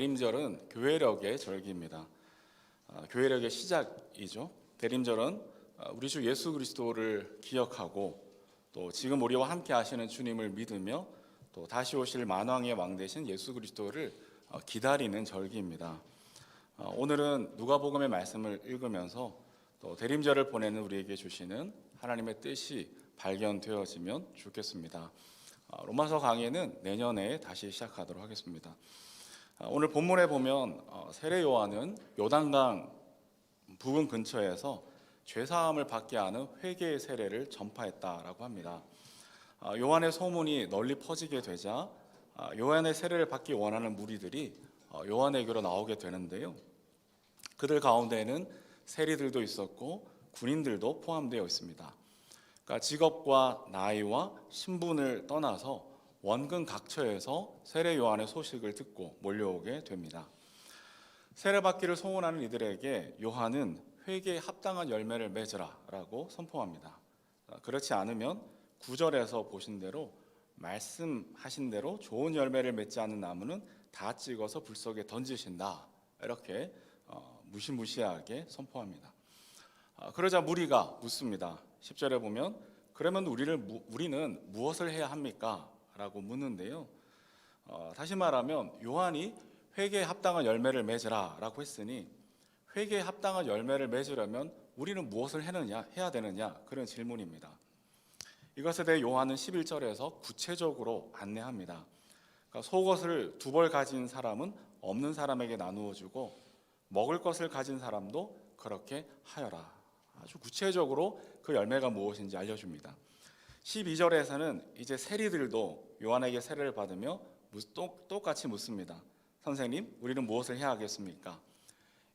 대림절은 교회력의 절기입니다. 교회력의 시작이죠. 대림절은 우리 주 예수 그리스도를 기억하고 또 지금 우리와 함께 하시는 주님을 믿으며 또 다시 오실 만왕의 왕 되신 예수 그리스도를 기다리는 절기입니다. 오늘은 누가복음의 말씀을 읽으면서 또 대림절을 보내는 우리에게 주시는 하나님의 뜻이 발견되어지면 좋겠습니다. 로마서 강의는 내년에 다시 시작하도록 하겠습니다. 오늘 본문에 보면 세례 요한은 요단강 부근 근처에서 죄사함을 받게 하는 회개의 세례를 전파했다라고 합니다. 요한의 소문이 널리 퍼지게 되자 요한의 세례를 받기 원하는 무리들이 요한에게로 나오게 되는데요. 그들 가운데에는 세리들도 있었고 군인들도 포함되어 있습니다. 그러니까 직업과 나이와 신분을 떠나서 원근 각처에서 세례 요한의 소식을 듣고 몰려오게 됩니다. 세례받기를 소원하는 이들에게 요한은 회개에 합당한 열매를 맺으라라고 선포합니다. 그렇지 않으면 9절에서 보신 대로 말씀하신 대로 좋은 열매를 맺지 않는 나무는 다 찍어서 불 속에 던지신다, 이렇게 무시무시하게 선포합니다. 그러자 무리가 묻습니다. 10절에 보면 그러면 우리는 무엇을 해야 합니까? 라고 묻는데요. 다시 말하면 요한이 회개에 합당한 열매를 맺으라 라고 했으니 회개에 합당한 열매를 맺으려면 우리는 무엇을 해야 되느냐, 그런 질문입니다. 이것에 대해 요한은 11절에서 구체적으로 안내합니다. 그러니까 속옷을 2벌 가진 사람은 없는 사람에게 나누어 주고 먹을 것을 가진 사람도 그렇게 하여라. 아주 구체적으로 그 열매가 무엇인지 알려줍니다. 12절에서는 이제 세리들도 요한에게 세례를 받으며 똑같이 묻습니다. 선생님, 우리는 무엇을 해야 하겠습니까?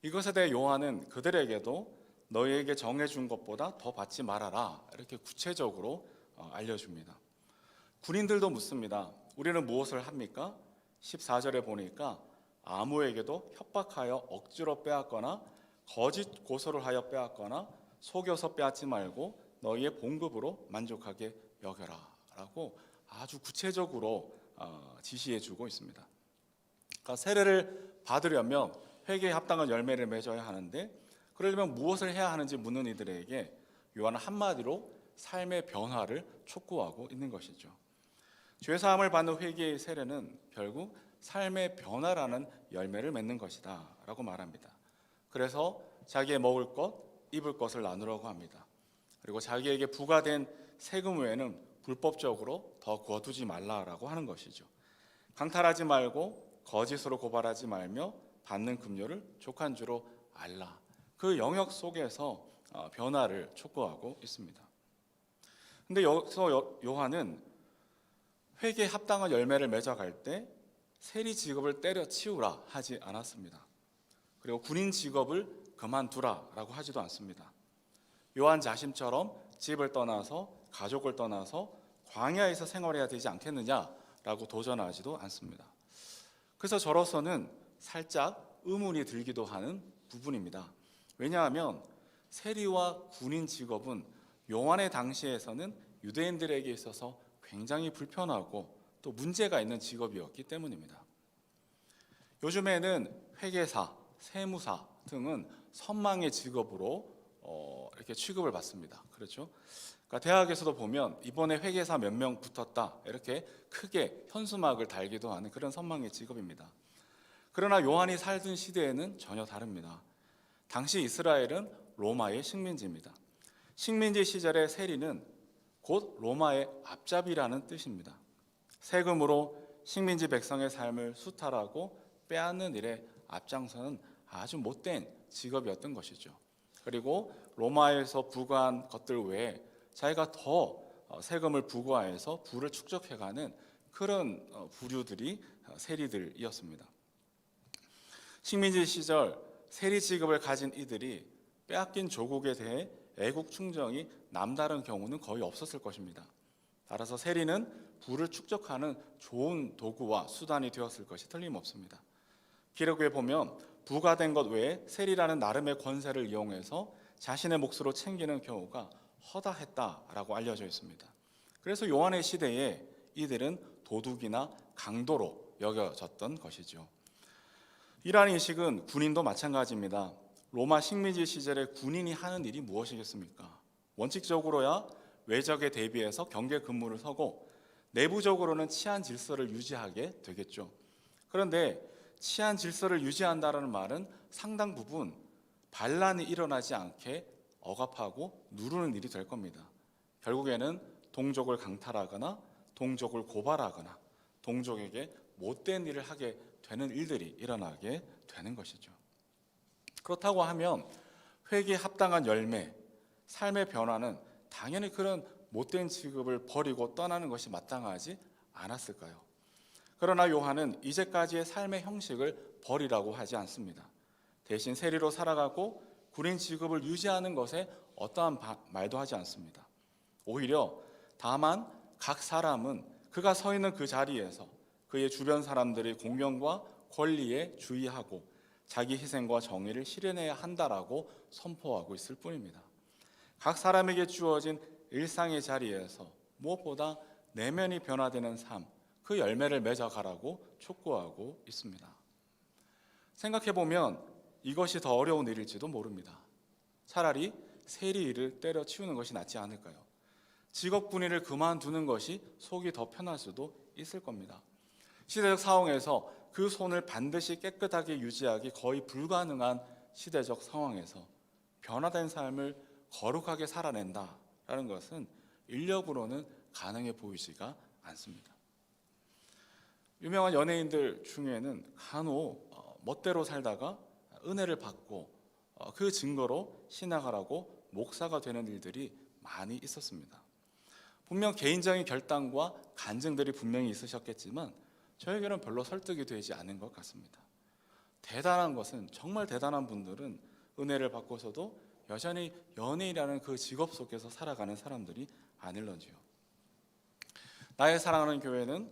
이것에 대해 요한은 그들에게도 너희에게 정해준 것보다 더 받지 말아라, 이렇게 구체적으로 알려줍니다. 군인들도 묻습니다. 우리는 무엇을 합니까? 14절에 보니까 아무에게도 협박하여 억지로 빼앗거나 거짓 고소를 하여 빼앗거나 속여서 빼앗지 말고 너희의 봉급으로 만족하게 여겨라 라고 아주 구체적으로 지시해 주고 있습니다. 그러니까 세례를 받으려면 회개에 합당한 열매를 맺어야 하는데, 그러려면 무엇을 해야 하는지 묻는 이들에게 요한은 한마디로 삶의 변화를 촉구하고 있는 것이죠. 죄사함을 받는 회개의 세례는 결국 삶의 변화라는 열매를 맺는 것이다 라고 말합니다. 그래서 자기의 먹을 것, 입을 것을 나누라고 합니다. 그리고 자기에게 부과된 세금 외에는 불법적으로 더 거두지 말라라고 하는 것이죠. 강탈하지 말고 거짓으로 고발하지 말며 받는 급료를 족한주로 알라. 그 영역 속에서 변화를 촉구하고 있습니다. 근데 여기서 요한은 회개에 합당한 열매를 맺어갈 때 세리 직업을 때려치우라 하지 않았습니다. 그리고 군인 직업을 그만두라라고 하지도 않습니다. 요한 자신처럼 집을 떠나서 가족을 떠나서 광야에서 생활해야 되지 않겠느냐라고 도전하지도 않습니다. 그래서 저로서는 살짝 의문이 들기도 하는 부분입니다. 왜냐하면 세리와 군인 직업은 요한의 당시에서는 유대인들에게 있어서 굉장히 불편하고 또 문제가 있는 직업이었기 때문입니다. 요즘에는 회계사, 세무사 등은 선망의 직업으로 이렇게 취급을 받습니다. 그렇죠? 그러니까 대학에서도 보면 이번에 회계사 몇 명 붙었다, 이렇게 크게 현수막을 달기도 하는 그런 선망의 직업입니다. 그러나 요한이 살던 시대에는 전혀 다릅니다. 당시 이스라엘은 로마의 식민지입니다. 식민지 시절의 세리는 곧 로마의 앞잡이라는 뜻입니다. 세금으로 식민지 백성의 삶을 수탈하고 빼앗는 일에 앞장서는 아주 못된 직업이었던 것이죠. 그리고 로마에서 부과한 것들 외에 자기가 더 세금을 부과해서 부를 축적해가는 그런 부류들이 세리들이었습니다. 식민지 시절 세리 직업을 가진 이들이 빼앗긴 조국에 대해 애국 충정이 남다른 경우는 거의 없었을 것입니다. 따라서 세리는 부를 축적하는 좋은 도구와 수단이 되었을 것이 틀림없습니다. 기록에 보면 부과된 것 외에 세리라는 나름의 권세를 이용해서 자신의 몫으로 챙기는 경우가 허다했다라고 알려져 있습니다. 그래서 요한의 시대에 이들은 도둑이나 강도로 여겨졌던 것이죠. 이러한 인식은 군인도 마찬가지입니다. 로마 식민지 시절에 군인이 하는 일이 무엇이겠습니까? 원칙적으로야 외적에 대비해서 경계 근무를 서고 내부적으로는 치안 질서를 유지하게 되겠죠. 그런데 치안 질서를 유지한다는 말은 상당 부분 반란이 일어나지 않게 억압하고 누르는 일이 될 겁니다. 결국에는 동족을 강탈하거나 동족을 고발하거나 동족에게 못된 일을 하게 되는 일들이 일어나게 되는 것이죠. 그렇다고 하면 회개에 합당한 열매, 삶의 변화는 당연히 그런 못된 직업을 버리고 떠나는 것이 마땅하지 않았을까요? 그러나 요한은 이제까지의 삶의 형식을 버리라고 하지 않습니다. 대신 세리로 살아가고 군인 직업을 유지하는 것에 어떠한 말도 하지 않습니다. 오히려 다만 각 사람은 그가 서 있는 그 자리에서 그의 주변 사람들의 공경과 권리에 주의하고 자기 희생과 정의를 실현해야 한다라고 선포하고 있을 뿐입니다. 각 사람에게 주어진 일상의 자리에서 무엇보다 내면이 변화되는 삶, 그 열매를 맺어가라고 촉구하고 있습니다. 생각해보면 이것이 더 어려운 일일지도 모릅니다. 차라리 세리 일을 때려치우는 것이 낫지 않을까요? 직업군인을 그만두는 것이 속이 더 편할 수도 있을 겁니다. 시대적 상황에서 그 손을 반드시 깨끗하게 유지하기 거의 불가능한 시대적 상황에서 변화된 삶을 거룩하게 살아낸다라는 것은 인력으로는 가능해 보이지가 않습니다. 유명한 연예인들 중에는 간혹 멋대로 살다가 은혜를 받고 그 증거로 신앙하라고 목사가 되는 일들이 많이 있었습니다. 분명 개인적인 결단과 간증들이 분명히 있으셨겠지만 저에게는 별로 설득이 되지 않은 것 같습니다. 대단한 것은, 정말 대단한 분들은 은혜를 받고서도 여전히 연예인이라는 그 직업 속에서 살아가는 사람들이 아닐런지요. 나의 사랑하는 교회는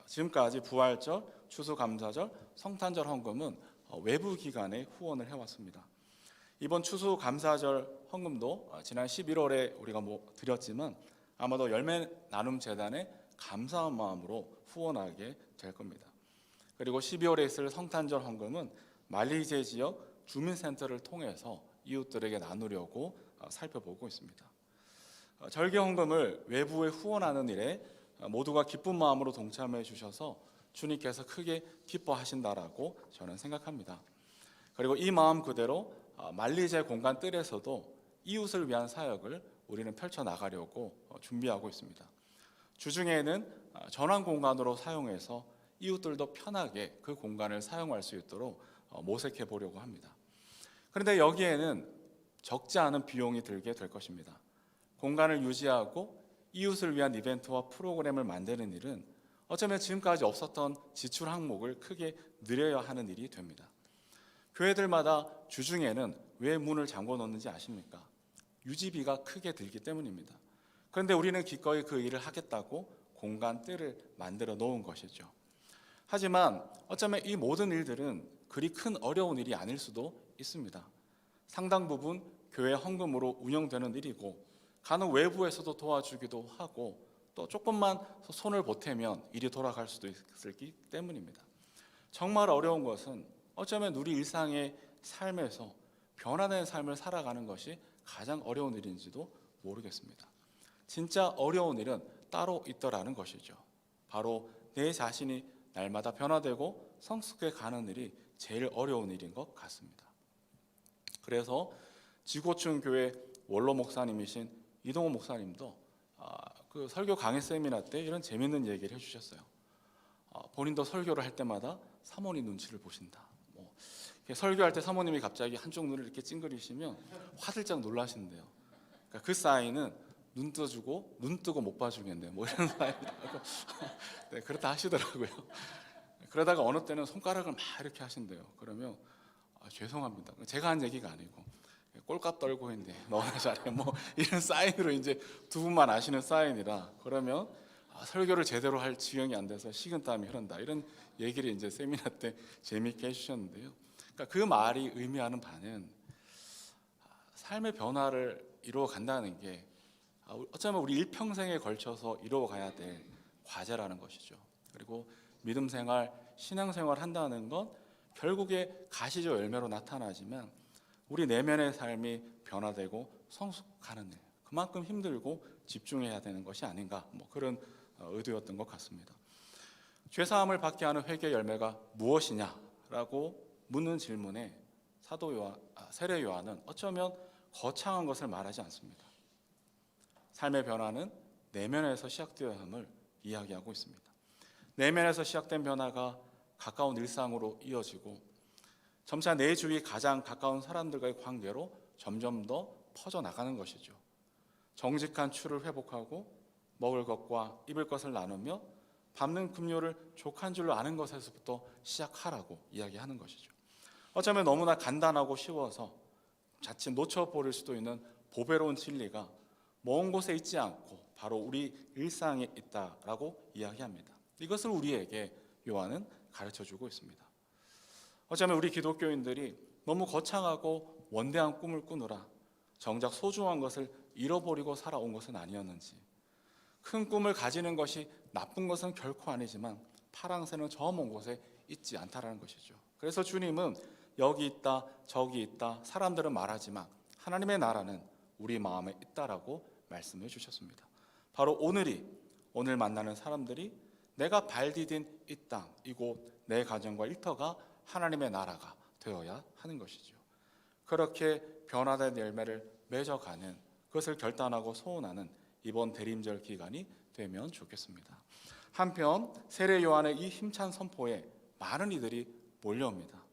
지금까지 부활절, 추수감사절, 성탄절 헌금은 외부 기관에 후원을 해왔습니다. 이번 추수감사절 헌금도 지난 11월에 우리가 드렸지만 아마도 열매 나눔 재단에 감사한 마음으로 후원하게 될 겁니다. 그리고 12월에 있을 성탄절 헌금은 말리제 지역 주민센터를 통해서 이웃들에게 나누려고 살펴보고 있습니다. 절개 헌금을 외부에 후원하는 일에 모두가 기쁜 마음으로 동참해 주셔서 주님께서 크게 기뻐하신다라고 저는 생각합니다. 그리고 이 마음 그대로 말리제 공간 뜰에서도 이웃을 위한 사역을 우리는 펼쳐나가려고 준비하고 있습니다. 주중에는 전환 공간으로 사용해서 이웃들도 편하게 그 공간을 사용할 수 있도록 모색해 보려고 합니다. 그런데 여기에는 적지 않은 비용이 들게 될 것입니다. 공간을 유지하고 이웃을 위한 이벤트와 프로그램을 만드는 일은 어쩌면 지금까지 없었던 지출 항목을 크게 늘려야 하는 일이 됩니다. 교회들마다 주중에는 왜 문을 잠궈 놓는지 아십니까? 유지비가 크게 들기 때문입니다. 그런데 우리는 기꺼이 그 일을 하겠다고 공간 뜰을 만들어 놓은 것이죠. 하지만 어쩌면 이 모든 일들은 그리 큰 어려운 일이 아닐 수도 있습니다. 상당 부분 교회 헌금으로 운영되는 일이고 간혹 외부에서도 도와주기도 하고 또 조금만 손을 보태면 일이 돌아갈 수도 있기 때문입니다. 정말 어려운 것은 어쩌면 우리 일상의 삶에서 변화된 삶을 살아가는 것이 가장 어려운 일인지도 모르겠습니다. 진짜 어려운 일은 따로 있더라는 것이죠. 바로 내 자신이 날마다 변화되고 성숙해 가는 일이 제일 어려운 일인 것 같습니다. 그래서 지고촌 교회 원로 목사님이신 이동호 목사님도 그 설교 강의 세미나 때 이런 재밌는 얘기를 해주셨어요. 본인도 설교를 할 때마다 사모님 눈치를 보신다. 설교할 때 사모님이 갑자기 한쪽 눈을 이렇게 찡그리시면 화들짝 놀라신대요. 그러니까 그 사인은 눈 떠주고 눈 뜨고 못 봐주겠네. 뭐 이런 사인이라고. 네, 그렇다 하시더라고요. 그러다가 어느 때는 손가락을 막 이렇게 하신대요. 그러면 죄송합니다. 제가 한 얘기가 아니고 꼴값 떨고 있네. 너나 잘해. 뭐 이런 사인으로 이제 두 분만 아시는 사인이라 그러면 설교를 제대로 할 지경이 안 돼서 식은땀이 흐른다. 이런 얘기를 이제 세미나 때 재미있게 해주셨는데요. 그러니까 그 말이 의미하는 바는 삶의 변화를 이루어 간다는 게 어쩌면 우리 일평생에 걸쳐서 이루어 가야 될 과제라는 것이죠. 그리고 믿음 생활, 신앙 생활 한다는 건 결국에 가시적 열매로 나타나지만 우리 내면의 삶이 변화되고 성숙하는 일, 그만큼 힘들고 집중해야 되는 것이 아닌가, 그런 의도였던 것 같습니다. 죄사함을 받게 하는 회개 열매가 무엇이냐라고 묻는 질문에 세례 요한은 어쩌면 거창한 것을 말하지 않습니다. 삶의 변화는 내면에서 시작되어야 함을 이야기하고 있습니다. 내면에서 시작된 변화가 가까운 일상으로 이어지고 점차 내 주위 가장 가까운 사람들과의 관계로 점점 더 퍼져나가는 것이죠. 정직한 추를 회복하고 먹을 것과 입을 것을 나누며 밟는 급료를 족한 줄로 아는 것에서부터 시작하라고 이야기하는 것이죠. 어쩌면 너무나 간단하고 쉬워서 자칫 놓쳐버릴 수도 있는 보배로운 진리가 먼 곳에 있지 않고 바로 우리 일상에 있다라고 이야기합니다. 이것을 우리에게 요한은 가르쳐주고 있습니다. 어쩌면 우리 기독교인들이 너무 거창하고 원대한 꿈을 꾸느라 정작 소중한 것을 잃어버리고 살아온 것은 아니었는지, 큰 꿈을 가지는 것이 나쁜 것은 결코 아니지만 파랑새는 저 먼 곳에 있지 않다라는 것이죠. 그래서 주님은 여기 있다 저기 있다 사람들은 말하지만 하나님의 나라는 우리 마음에 있다라고 말씀해 주셨습니다. 바로 오늘 만나는 사람들이 내가 발 디딘 이 땅, 이곳 내 가정과 일터가 하나님의 나라가 되어야 하는 것이죠. 그렇게 변화된 열매를 맺어가는, 그것을 결단하고 소원하는 이번 대림절 기간이 되면 좋겠습니다. 한편 세례 요한의 이 힘찬 선포에 많은 이들이 몰려옵니다.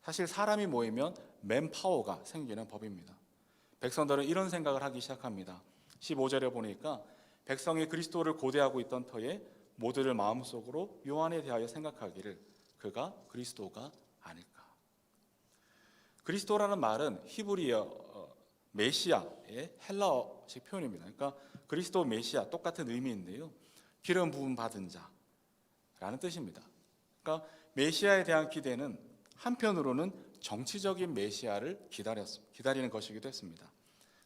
사실 사람이 모이면 맨파워가 생기는 법입니다. 백성들은 이런 생각을 하기 시작합니다. 15절에 보니까 백성이 그리스도를 고대하고 있던 터에 모두를 마음속으로 요한에 대하여 생각하기를 그가 그리스도가 아닐까. 그리스도라는 말은 히브리어 메시아의 헬라어식 표현입니다. 그러니까 그리스도 메시아 똑같은 의미인데요, 기름 부음 받은 자라는 뜻입니다. 그러니까 메시아에 대한 기대는 한편으로는 정치적인 메시아를 기다리는 것이기도 했습니다.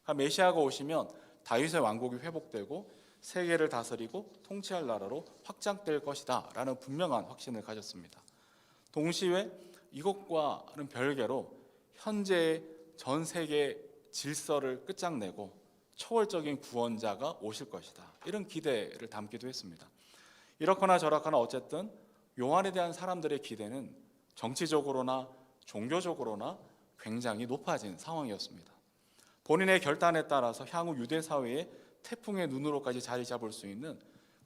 그러니까 메시아가 오시면 다윗의 왕국이 회복되고 세계를 다스리고 통치할 나라로 확장될 것이다 라는 분명한 확신을 가졌습니다. 동시에 이것과는 별개로 현재의 전 세계 질서를 끝장내고 초월적인 구원자가 오실 것이다, 이런 기대를 담기도 했습니다. 이렇거나 저렇거나 어쨌든 요한에 대한 사람들의 기대는 정치적으로나 종교적으로나 굉장히 높아진 상황이었습니다. 본인의 결단에 따라서 향후 유대 사회의 태풍의 눈으로까지 자리 잡을 수 있는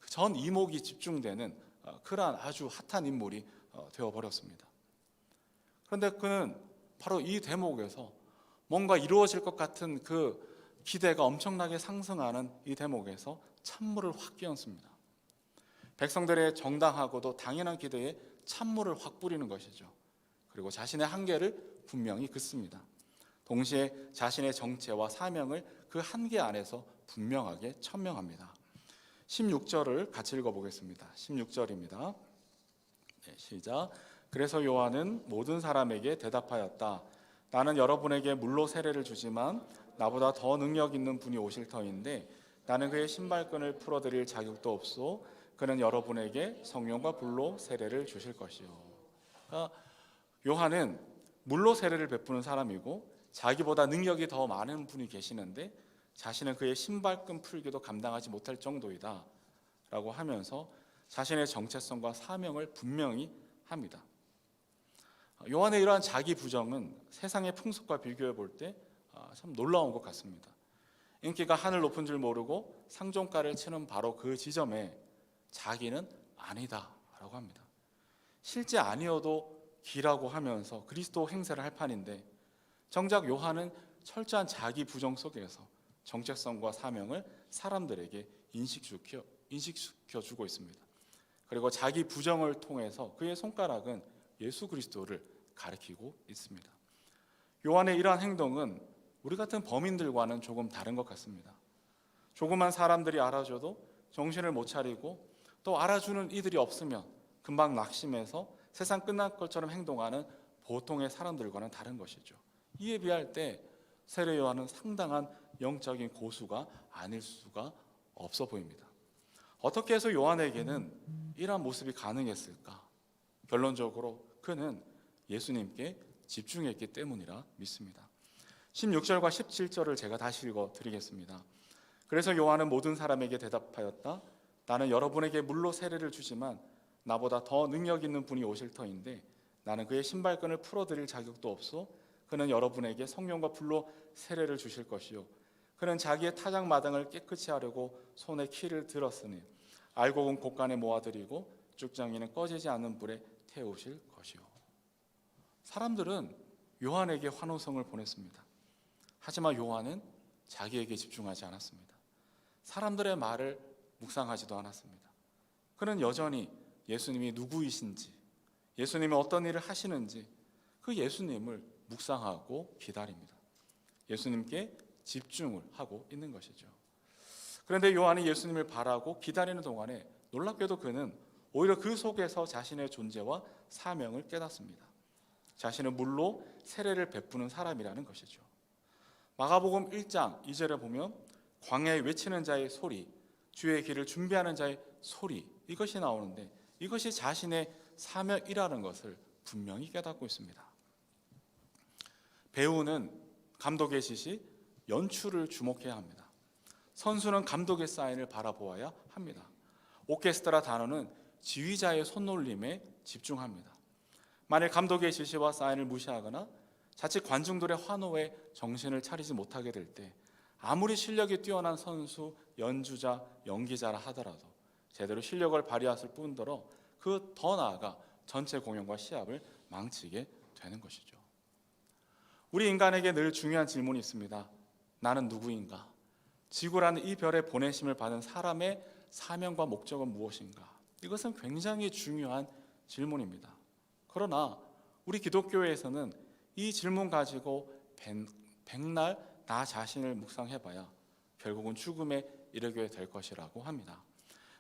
전 이목이 집중되는 그러한 아주 핫한 인물이 되어버렸습니다. 그런데 그는 바로 이 대목에서 뭔가 이루어질 것 같은 그 기대가 엄청나게 상승하는 이 대목에서 찬물을 확 끼얹습니다. 백성들의 정당하고도 당연한 기대에 찬물을 확 뿌리는 것이죠. 그리고 자신의 한계를 분명히 긋습니다. 동시에 자신의 정체와 사명을 그 한계 안에서 분명하게 천명합니다. 16절을 같이 읽어보겠습니다. 16절입니다. 시작. 그래서 요한은 모든 사람에게 대답하였다. 나는 여러분에게 물로 세례를 주지만 나보다 더 능력 있는 분이 오실 터인데 나는 그의 신발끈을 풀어드릴 자격도 없소. 그는 여러분에게 성령과 불로 세례를 주실 것이요. 그러니까 요한은 물로 세례를 베푸는 사람이고 자기보다 능력이 더 많은 분이 계시는데 자신은 그의 신발끈 풀기도 감당하지 못할 정도이다 라고 하면서 자신의 정체성과 사명을 분명히 합니다. 요한의 이러한 자기 부정은 세상의 풍습과 비교해 볼 때 참 놀라운 것 같습니다. 인기가 하늘 높은 줄 모르고 상종가를 치는 바로 그 지점에 자기는 아니다 라고 합니다. 실제 아니어도 기라고 하면서 그리스도 행세를 할 판인데 정작 요한은 철저한 자기 부정 속에서 정체성과 사명을 사람들에게 인식시켜주고 있습니다. 그리고 자기 부정을 통해서 그의 손가락은 예수 그리스도를 가리키고 있습니다. 요한의 이러한 행동은 우리 같은 범인들과는 조금 다른 것 같습니다. 조그만 사람들이 알아줘도 정신을 못 차리고 또 알아주는 이들이 없으면 금방 낙심해서 세상 끝날 것처럼 행동하는 보통의 사람들과는 다른 것이죠. 이에 비할 때 세례 요한은 상당한 영적인 고수가 아닐 수가 없어 보입니다. 어떻게 해서 요한에게는 이러한 모습이 가능했을까? 결론적으로 그는 예수님께 집중했기 때문이라 믿습니다. 16절과 17절을 제가 다시 읽어드리겠습니다. 그래서 요한은 모든 사람에게 대답하였다. 나는 여러분에게 물로 세례를 주지만 나보다 더 능력 있는 분이 오실 터인데 나는 그의 신발끈을 풀어드릴 자격도 없소. 그는 여러분에게 성령과 불로 세례를 주실 것이요 그는 자기의 타작 마당을 깨끗이 하려고 손에 키를 들었으니 알곡은 곳간에 모아드리고 쭉정이는 꺼지지 않는 불에 태우실 것이요. 사람들은 요한에게 환호성을 보냈습니다. 하지만 요한은 자기에게 집중하지 않았습니다. 사람들의 말을 묵상하지도 않았습니다. 그는 여전히 예수님이 누구이신지, 예수님이 어떤 일을 하시는지 그 예수님을 묵상하고 기다립니다. 예수님께 집중을 하고 있는 것이죠. 그런데 요한이 예수님을 바라고 기다리는 동안에 놀랍게도 그는 오히려 그 속에서 자신의 존재와 사명을 깨닫습니다. 자신은 물로 세례를 베푸는 사람이라는 것이죠. 마가복음 1장 2절에 보면 광야에 외치는 자의 소리, 주의 길을 준비하는 자의 소리, 이것이 나오는데 이것이 자신의 사명이라는 것을 분명히 깨닫고 있습니다. 배우는 감독의 지시, 연출을 주목해야 합니다. 선수는 감독의 사인을 바라보아야 합니다. 오케스트라 단원은 지휘자의 손놀림에 집중합니다. 만일 감독의 지시와 사인을 무시하거나 자칫 관중들의 환호에 정신을 차리지 못하게 될 때 아무리 실력이 뛰어난 선수, 연주자, 연기자라 하더라도 제대로 실력을 발휘했을 뿐더러 그 더 나아가 전체 공연과 시합을 망치게 되는 것이죠. 우리 인간에게 늘 중요한 질문이 있습니다. 나는 누구인가? 지구라는 이 별에 보내심을 받은 사람의 사명과 목적은 무엇인가? 이것은 굉장히 중요한 질문입니다. 그러나 우리 기독교에서는 이 질문 가지고 백날 나 자신을 묵상해봐야 결국은 죽음에 이르게 될 것이라고 합니다.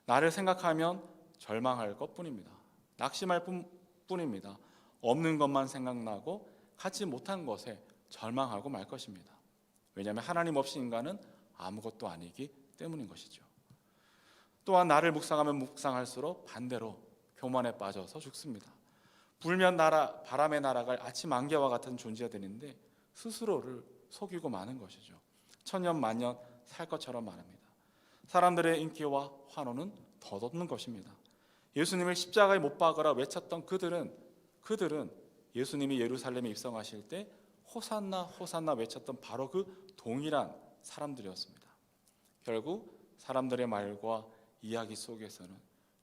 나를 생각하면 절망할 것뿐입니다. 낙심할 뿐입니다. 없는 것만 생각나고 갖지 못한 것에 절망하고 말 것입니다. 왜냐하면 하나님 없이 인간은 아무것도 아니기 때문인 것이죠. 또한 나를 묵상하면 묵상할수록 반대로 교만에 빠져서 죽습니다. 불면 바람에 날아갈 아침 안개와 같은 존재들인데 스스로를 속이고 마는 것이죠. 천년 만년 살 것처럼 말합니다. 사람들의 인기와 환호는 덧없는 것입니다. 예수님을 십자가에 못 박으라 외쳤던 그들은 예수님이 예루살렘에 입성하실 때 호산나 호산나 외쳤던 바로 그 동일한 사람들이었습니다. 결국 사람들의 말과 이야기 속에서는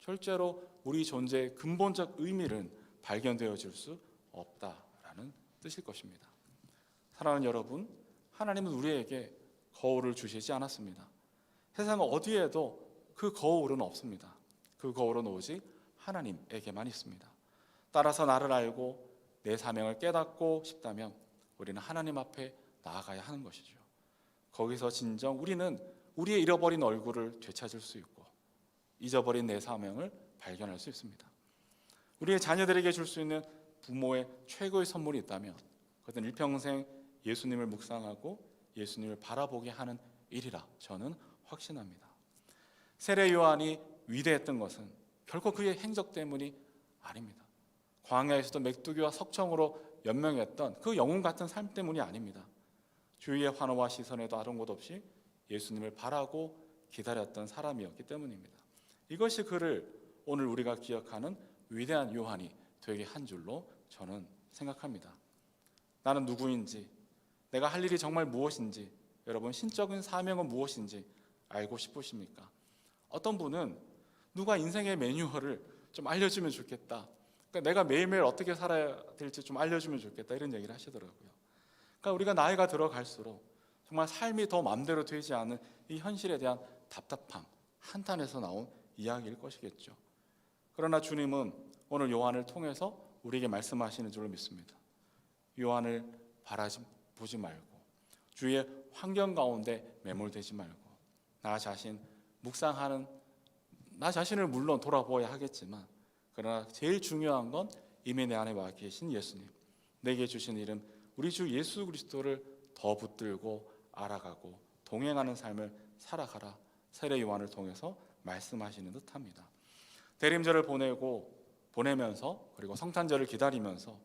절대로 우리 존재의 근본적 의미를 발견되어질 수 없다라는 뜻일 것입니다. 사랑하는 여러분, 하나님은 우리에게 거울을 주시지 않았습니다. 세상 어디에도 그 거울은 없습니다. 그 거울은 오직 하나님에게만 있습니다. 따라서 나를 알고 내 사명을 깨닫고 싶다면 우리는 하나님 앞에 나아가야 하는 것이죠. 거기서 진정 우리는 우리의 잃어버린 얼굴을 되찾을 수 있고 잊어버린 내 사명을 발견할 수 있습니다. 우리의 자녀들에게 줄 수 있는 부모의 최고의 선물이 있다면 그것은 일평생 예수님을 묵상하고 예수님을 바라보게 하는 일이라 저는 확신합니다. 세례 요한이 위대했던 것은 결코 그의 행적 때문이 아닙니다. 광야에서도 메뚜기와 석청으로 연명했던 그 영웅 같은 삶 때문이 아닙니다. 주위의 환호와 시선에도 아랑곳 없이 예수님을 바라고 기다렸던 사람이었기 때문입니다. 이것이 그를 오늘 우리가 기억하는 위대한 요한이 되게 한 줄로 저는 생각합니다. 나는 누구인지, 내가 할 일이 정말 무엇인지, 여러분 신적인 사명은 무엇인지 알고 싶으십니까? 어떤 분은 누가 인생의 매뉴얼을 좀 알려주면 좋겠다. 그러니까 내가 매일매일 어떻게 살아야 될지 좀 알려주면 좋겠다 이런 얘기를 하시더라고요. 그러니까 우리가 나이가 들어갈수록 정말 삶이 더 마음대로 되지 않은 이 현실에 대한 답답함, 한탄에서 나온 이야기일 것이겠죠. 그러나 주님은 오늘 요한을 통해서 우리에게 말씀하시는 줄로 믿습니다. 요한을 보지 말고 주위의 환경 가운데 매몰되지 말고 나 자신을 물론 돌아보아야 하겠지만 그러나 제일 중요한 건 이미 내 안에 와 계신 예수님, 내게 주신 이름 우리 주 예수 그리스도를 더 붙들고 알아가고 동행하는 삶을 살아가라. 세례 요한을 통해서 말씀하시는 듯합니다. 대림절을 보내면서 그리고 성탄절을 기다리면서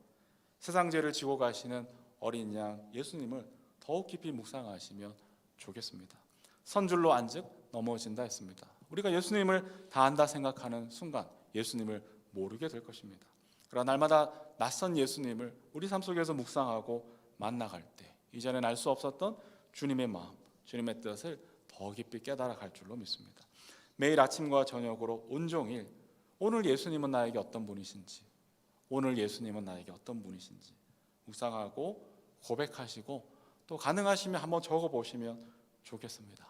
세상 죄를 지고 가시는 어린 양 예수님을 더욱 깊이 묵상하시면 좋겠습니다. 선줄로 안즉 넘어진다 했습니다. 우리가 예수님을 다 안다 생각하는 순간 예수님을 모르게 될 것입니다. 그러나 날마다 낯선 예수님을 우리 삶 속에서 묵상하고 만나갈 때 이전엔 알 수 없었던 주님의 마음, 주님의 뜻을 더 깊이 깨달아갈 줄로 믿습니다. 매일 아침과 저녁으로 온종일 오늘 예수님은 나에게 어떤 분이신지, 오늘 예수님은 나에게 어떤 분이신지 묵상하고 고백하시고 또 가능하시면 한번 적어보시면 좋겠습니다.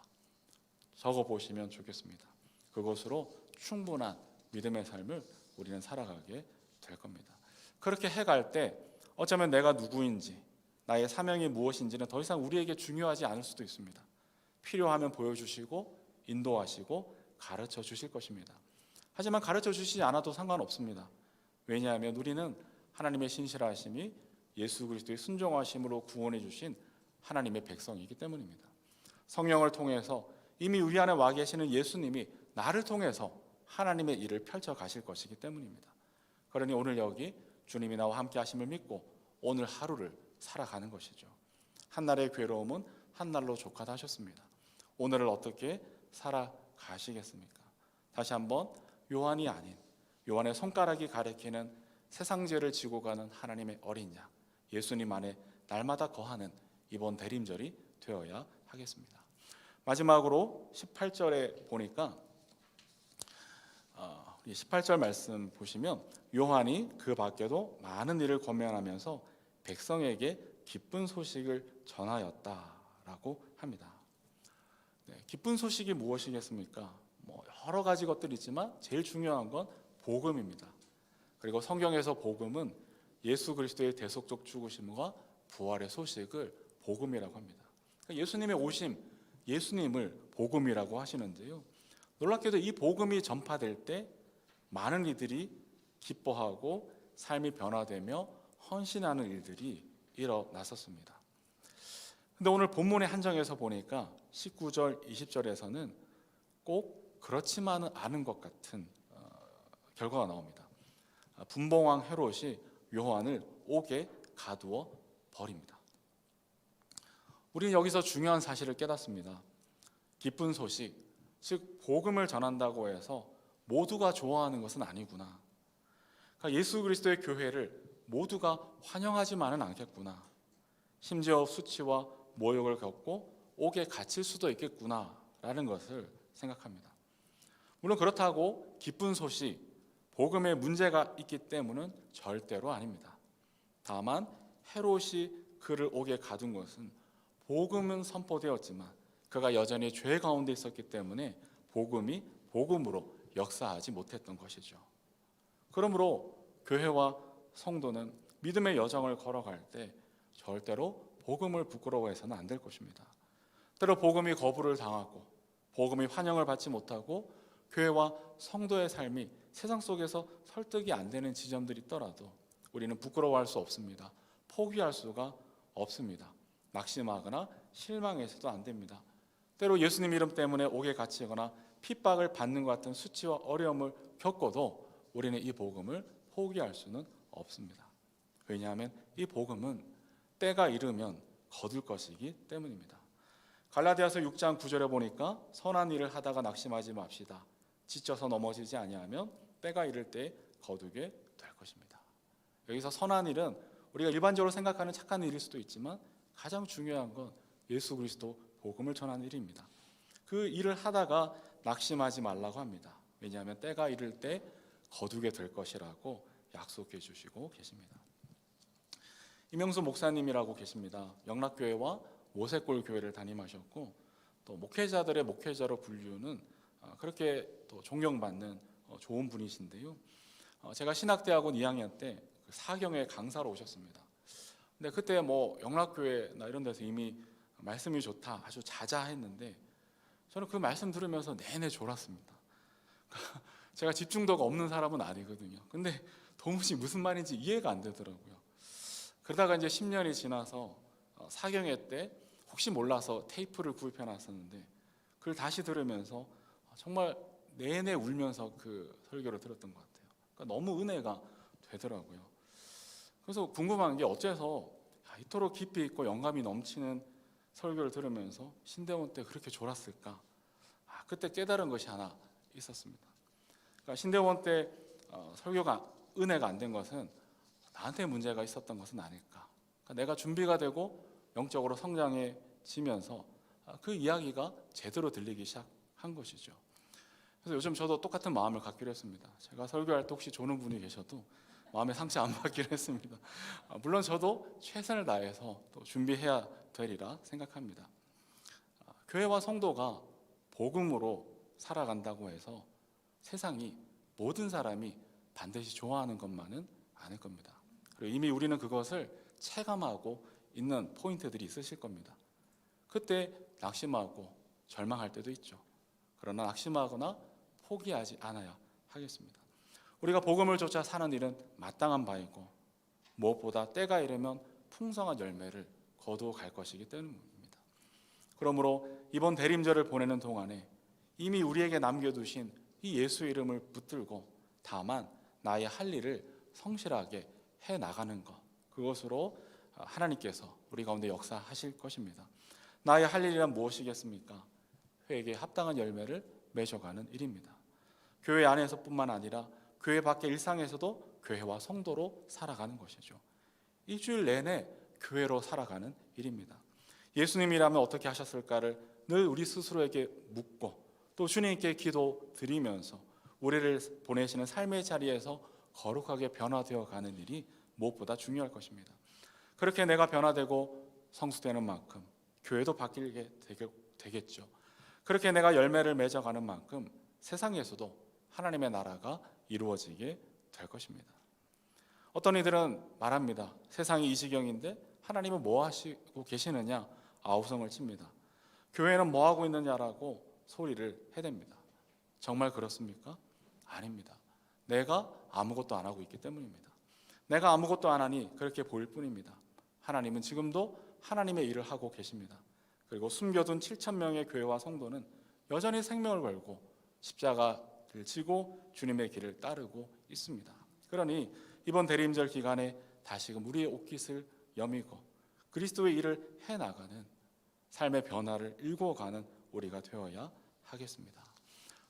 적어보시면 좋겠습니다. 그것으로 충분한 믿음의 삶을 우리는 살아가게 될 겁니다. 그렇게 해갈 때 어쩌면 내가 누구인지, 나의 사명이 무엇인지는 더 이상 우리에게 중요하지 않을 수도 있습니다. 필요하면 보여주시고 인도하시고 가르쳐 주실 것입니다. 하지만 가르쳐 주시지 않아도 상관없습니다. 왜냐하면 우리는 하나님의 신실하심이 예수 그리스도의 순종하심으로 구원해 주신 하나님의 백성이기 때문입니다. 성령을 통해서 이미 우리 안에 와 계시는 예수님이 나를 통해서 하나님의 일을 펼쳐 가실 것이기 때문입니다. 그러니 오늘 여기 주님이 나와 함께 하심을 믿고 오늘 하루를 살아가는 것이죠. 한날의 괴로움은 한날로 족하다 하셨습니다. 오늘을 어떻게 살아가시겠습니까? 다시 한번 요한이 아닌 요한의 손가락이 가리키는 세상 죄를 지고 가는 하나님의 어린 양 예수님 안에 날마다 거하는 이번 대림절이 되어야 하겠습니다. 마지막으로 18절에 보니까 18절 말씀 보시면 요한이 그 밖에도 많은 일을 권면하면서 백성에게 기쁜 소식을 전하였다라고 합니다. 기쁜 소식이 무엇이겠습니까? 여러 가지 것들이 있지만 제일 중요한 건 복음입니다. 그리고 성경에서 복음은 예수 그리스도의 대속적 죽으심과 부활의 소식을 복음이라고 합니다. 예수님의 오심, 예수님을 복음이라고 하시는데요. 놀랍게도 이 복음이 전파될 때 많은 이들이 기뻐하고 삶이 변화되며 헌신하는 일들이 일어났었습니다. 근데 오늘 본문의 한정에서 보니까 19절, 20절에서는 꼭 그렇지만은 않은 것 같은 결과가 나옵니다. 분봉왕 헤롯이 요한을 옥에 가두어 버립니다. 우리는 여기서 중요한 사실을 깨닫습니다. 기쁜 소식, 즉 복음을 전한다고 해서 모두가 좋아하는 것은 아니구나. 그러니까 예수 그리스도의 교회를 모두가 환영하지만은 않겠구나. 심지어 수치와 모욕을 겪고 옥에 갇힐 수도 있겠구나라는 것을 생각합니다. 물론 그렇다고 기쁜 소식, 복음에 문제가 있기 때문은 절대로 아닙니다. 다만 헤롯이 그를 옥에 가둔 것은 복음은 선포되었지만 그가 여전히 죄 가운데 있었기 때문에 복음이 복음으로 역사하지 못했던 것이죠. 그러므로 교회와 성도는 믿음의 여정을 걸어갈 때 절대로 복음을 부끄러워해서는 안 될 것입니다. 때로 복음이 거부를 당하고 복음이 환영을 받지 못하고 교회와 성도의 삶이 세상 속에서 설득이 안 되는 지점들이 있더라도 우리는 부끄러워할 수 없습니다. 포기할 수가 없습니다. 낙심하거나 실망해서도 안 됩니다. 때로 예수님 이름 때문에 옥에 갇히거나 핍박을 받는 것 같은 수치와 어려움을 겪어도 우리는 이 복음을 포기할 수는 없습니다. 왜냐하면 이 복음은 때가 이르면 거둘 것이기 때문입니다. 갈라디아서 6장 9절에 보니까 선한 일을 하다가 낙심하지 맙시다. 지쳐서 넘어지지 아니하면 때가 이를 때 거두게 될 것입니다. 여기서 선한 일은 우리가 일반적으로 생각하는 착한 일일 수도 있지만 가장 중요한 건 예수 그리스도 복음을 전하는 일입니다. 그 일을 하다가 낙심하지 말라고 합니다. 왜냐하면 때가 이를 때 거두게 될 것이라고 약속해 주시고 계십니다. 이명수 목사님이라고 계십니다. 영락교회와 모세골 교회를 담임하셨고 또 목회자들의 목회자로 분류는 그렇게 또 존경받는 좋은 분이신데요. 제가 신학대학원 2학년 때 사경회 강사로 오셨습니다. 근데 그때 영락교회나 이런 데서 이미 말씀이 좋다, 아주 자자했는데 저는 그 말씀 들으면서 내내 졸았습니다. 제가 집중도가 없는 사람은 아니거든요. 근데 도무지 무슨 말인지 이해가 안 되더라고요. 그러다가 이제 10년이 지나서 사경회 때 혹시 몰라서 테이프를 구입해 놨었는데 그걸 다시 들으면서 정말 내내 울면서 그 설교를 들었던 것 같아요. 그러니까 너무 은혜가 되더라고요. 그래서 궁금한 게 어째서 이토록 깊이 있고 영감이 넘치는 설교를 들으면서 신대원 때 그렇게 졸았을까? 그때 깨달은 것이 하나 있었습니다. 그러니까 신대원 때 설교가 은혜가 안 된 것은 나한테 문제가 있었던 것은 아닐까? 그러니까 내가 준비가 되고 영적으로 성장해지면서 그 이야기가 제대로 들리기 시작한 것이죠. 그래서 요즘 저도 똑같은 마음을 갖기로 했습니다. 제가 설교할 때 혹시 조는 분이 계셔도 마음에 상처 안 받기로 했습니다. 물론 저도 최선을 다해서 또 준비해야 되리라 생각합니다. 교회와 성도가 복음으로 살아간다고 해서 세상이 모든 사람이 반드시 좋아하는 것만은 아닐 겁니다. 그리고 이미 우리는 그것을 체감하고 있는 포인트들이 있으실 겁니다. 그때 낙심하고 절망할 때도 있죠. 그러나 낙심하거나 포기하지 않아야 하겠습니다. 우리가 복음을 쫓아 사는 일은 마땅한 바이고 무엇보다 때가 이르면 풍성한 열매를 거두어 갈 것이기 때문입니다. 그러므로 이번 대림절을 보내는 동안에 이미 우리에게 남겨두신 이 예수의 이름을 붙들고 다만 나의 할 일을 성실하게 해나가는 것, 그것으로 하나님께서 우리 가운데 역사하실 것입니다. 나의 할 일이란 무엇이겠습니까? 회개에 합당한 열매를 맺어가는 일입니다. 교회 안에서뿐만 아니라 교회 밖의 일상에서도 교회와 성도로 살아가는 것이죠. 일주일 내내 교회로 살아가는 일입니다. 예수님이라면 어떻게 하셨을까를 늘 우리 스스로에게 묻고 또 주님께 기도 드리면서 우리를 보내시는 삶의 자리에서 거룩하게 변화되어 가는 일이 무엇보다 중요할 것입니다. 그렇게 내가 변화되고 성수되는 만큼 교회도 바뀌게 되겠죠. 그렇게 내가 열매를 맺어가는 만큼 세상에서도 하나님의 나라가 이루어지게 될 것입니다. 어떤 이들은 말합니다. 세상이 이 지경인데 하나님은 뭐 하시고 계시느냐 아우성을 칩니다. 교회는 뭐 하고 있느냐라고 소리를 해댑니다. 정말 그렇습니까? 아닙니다. 내가 아무것도 안 하고 있기 때문입니다. 내가 아무것도 안 하니 그렇게 보일 뿐입니다. 하나님은 지금도 하나님의 일을 하고 계십니다. 그리고 숨겨둔 7,000명의 교회와 성도는 여전히 생명을 걸고 십자가를 지고 주님의 길을 따르고 있습니다. 그러니 이번 대림절 기간에 다시금 우리의 옷깃을 여미고 그리스도의 일을 해나가는 삶의 변화를 일궈가는 우리가 되어야 하겠습니다.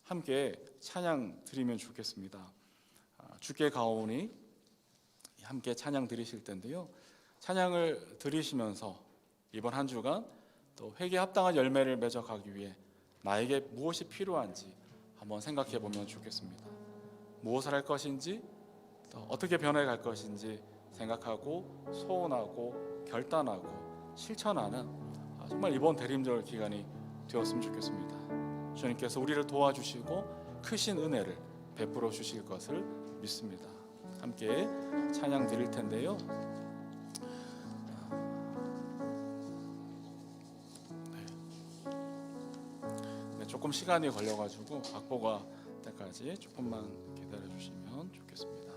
함께 찬양 드리면 좋겠습니다. 주께 가오니 함께 찬양 드리실 텐데요. 찬양을 들으시면서 이번 한 주간 또 회개에 합당한 열매를 맺어가기 위해 나에게 무엇이 필요한지 한번 생각해 보면 좋겠습니다. 무엇을 할 것인지 또 어떻게 변해갈 것인지 생각하고 소원하고 결단하고 실천하는 정말 이번 대림절 기간이 되었으면 좋겠습니다. 주님께서 우리를 도와주시고 크신 은혜를 베풀어 주실 것을 믿습니다. 함께 찬양 드릴 텐데요. 조금 시간이 걸려가지고 악보가 때까지 조금만 기다려 주시면 좋겠습니다.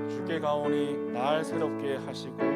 주께 가오니 날 새롭게 하시고